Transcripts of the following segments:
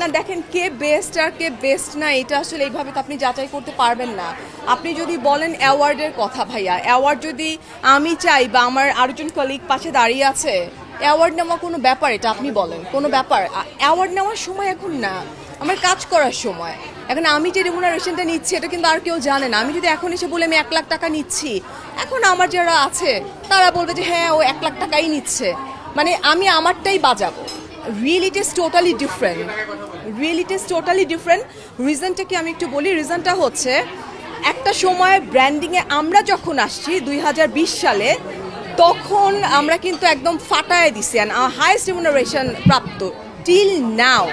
না দেখেন কে বেস্ট আর কে বেস্ট না এটা আসলে এইভাবে তো আপনি যাচাই করতে পারবেন না। আপনি যদি বলেন অ্যাওয়ার্ডের কথা ভাইয়া, অ্যাওয়ার্ড যদি আমি চাই বা আমার আরেকজন কলিগ পাশে দাঁড়িয়ে আছে, অ্যাওয়ার্ড নেওয়া কোনো ব্যাপার, এটা আপনি বলেন কোনো ব্যাপার? অ্যাওয়ার্ড নেওয়ার সময় এখন না, আমার কাজ করার সময়। এখন আমি যে রেমুনারেশনটা নিচ্ছি এটা কিন্তু আর কেউ জানে না। আমি যদি এখন এসে বলে আমি 1 লাখ টাকা নিচ্ছি, এখন আমার যারা আছে তারা বলবে যে হ্যাঁ ও 1 লাখ টাকাই নিচ্ছে, মানে আমি আমারটাই বাজাবো। Reality is totally different, reality is totally different. রিজনটা কি আমি একটু বলি, রিজনটা হচ্ছে একটা সময় ব্র্যান্ডিংয়ে আমরা যখন আসছি 2020 সালে, তখন আমরা কিন্তু একদম ফাটায় দিছি অ্যান্ড হাইয়েস্ট রেমুনারেশন প্রাপ্ত টিল নাও।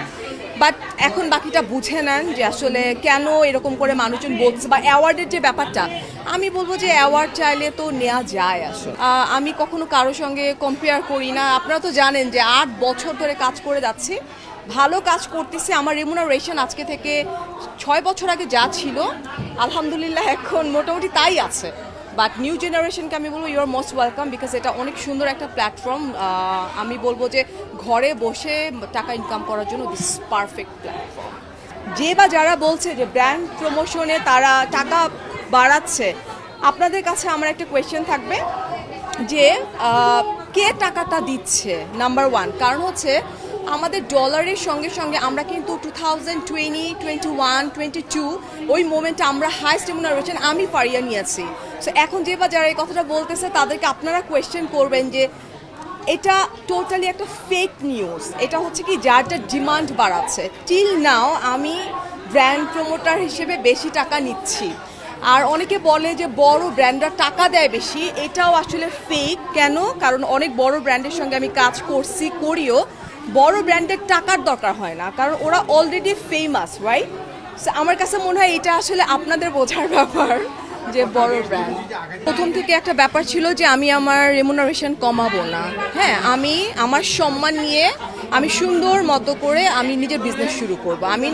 বাট এখন বাকিটা বুঝে নেন যে আসলে কেন এরকম করে মানুষজন বলছে, বা অ্যাওয়ার্ডের যে ব্যাপারটা, আমি বলবো যে অ্যাওয়ার্ড চাইলে তো নেওয়া যায় আসলে। আমি কখনো কারোর সঙ্গে কম্পেয়ার করি না। আপনারা তো জানেন যে 8 বছর ধরে কাজ করে যাচ্ছি, ভালো কাজ করতেছি। আমার রেমুনারেশন আজকে থেকে 6 বছর আগে যা ছিল আলহামদুলিল্লাহ এখন মোটামুটি তাই আছে। বাট নিউ জেনারেশনকে আমি বলবো you are most welcome, because এটা অনেক সুন্দর একটা প্ল্যাটফর্ম। আমি বলবো যে ঘরে বসে টাকা ইনকাম করার জন্য দিস পারফেক্ট প্ল্যাটফর্ম। যে বা যারা বলছে যে ব্র্যান্ড প্রমোশনে তারা টাকা বাড়াচ্ছে, আপনাদের কাছে আমার একটা কোয়েশ্চেন থাকবে যে কে টাকাটা দিচ্ছে, নাম্বার 1। কারণ হচ্ছে আমাদের ডলারের সঙ্গে সঙ্গে আমরা কিন্তু 2020, 21, 22 ওই মোমেন্টে আমরা হাইস্ট রেমুনারেশন আমি ফারিয়া নিয়েছি। সো এখন যে বা যারা এই কথাটা বলতেছে তাদেরকে আপনারা কোয়েশ্চেন করবেন যে এটা টোটালি একটা ফেক নিউজ। এটা হচ্ছে কি যারটা ডিমান্ড বাড়াচ্ছে। টিল নাও আমি ব্র্যান্ড প্রমোটার হিসেবে বেশি টাকা নিচ্ছি, আর অনেকে বলে যে বড় ব্র্যান্ডরা টাকা দেয় বেশি, এটাও আসলে ফেক। কেন? কারণ অনেক বড় ব্র্যান্ডের সঙ্গে আমি কাজ করছি, করিও। বড় ব্র্যান্ডের টাকার দরকার হয় না, কারণ ওরা অলরেডি ফেমাস, রাইট? আমার কাছে মনে হয় এটা আসলে আপনাদের বোঝার ব্যাপার যে বড় ব্র্যান্ড। প্রথম থেকে একটা ব্যাপার ছিল যে আমি আমার রেমুনারেশন কমাবো না। হ্যাঁ, আমি আমার সম্মান নিয়ে আমি সুন্দর মতো করে আমি নিজের বিজনেস শুরু করব। আমি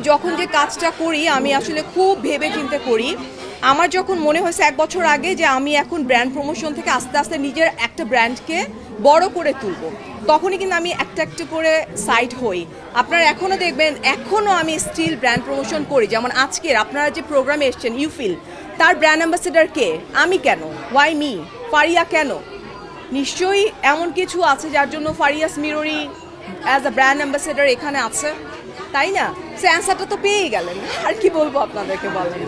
যখন যে কাজটা করি আমি আসলে খুব ভেবে চিন্তে করি। আমার যখন মনে হয়েছে 1 বছর আগে যে আমি এখন ব্র্যান্ড প্রমোশন থেকে আস্তে আস্তে নিজের একটা ব্র্যান্ডকে বড় করে তুলব, তখনই কিন্তু আমি একটা একটা করে সাইড হই। আপনারা এখনও দেখবেন এখনও আমি স্টিল ব্র্যান্ড প্রমোশন করি। যেমন আজকের আপনারা যে প্রোগ্রামে এসছেন ইউফিল, তার ব্র্যান্ড অ্যাম্বাসেডর কে? আমি কেন? Y me? ফারিয়া কেন? নিশ্চয়ই এমন কিছু আছে যার জন্য ফারিয়াস মিররি অ্যাজ আ ব্র্যান্ড অ্যাম্বাসেডর এখানে আছে, তাই না? সে অ্যান্সারটা তো পেয়েই গেলেন, আর কি বলবো আপনাদেরকে বলেন।